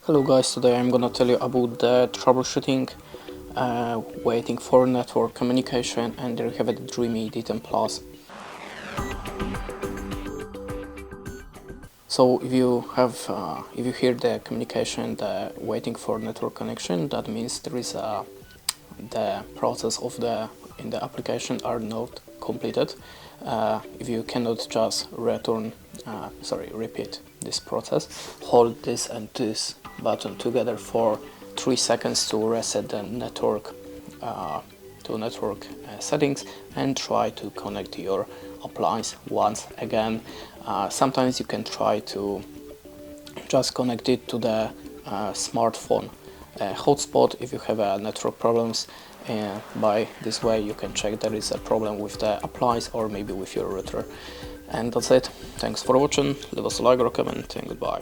Hello guys, today I'm gonna tell you about the troubleshooting, waiting for network communication, and there you have it, Dream X40 Plus. So if you hear the communication, the waiting for network connection, that means there is the process in the application are not completed. If you cannot just repeat this process, hold this and this button together for 3 seconds to reset the network settings and try to connect your appliance once again. Sometimes you can try to just connect it to the smartphone hotspot if you have network problems. By this way you can check there is a problem with the appliance or maybe with your router. And that's it. Thanks for watching. Leave us a like or a comment and goodbye.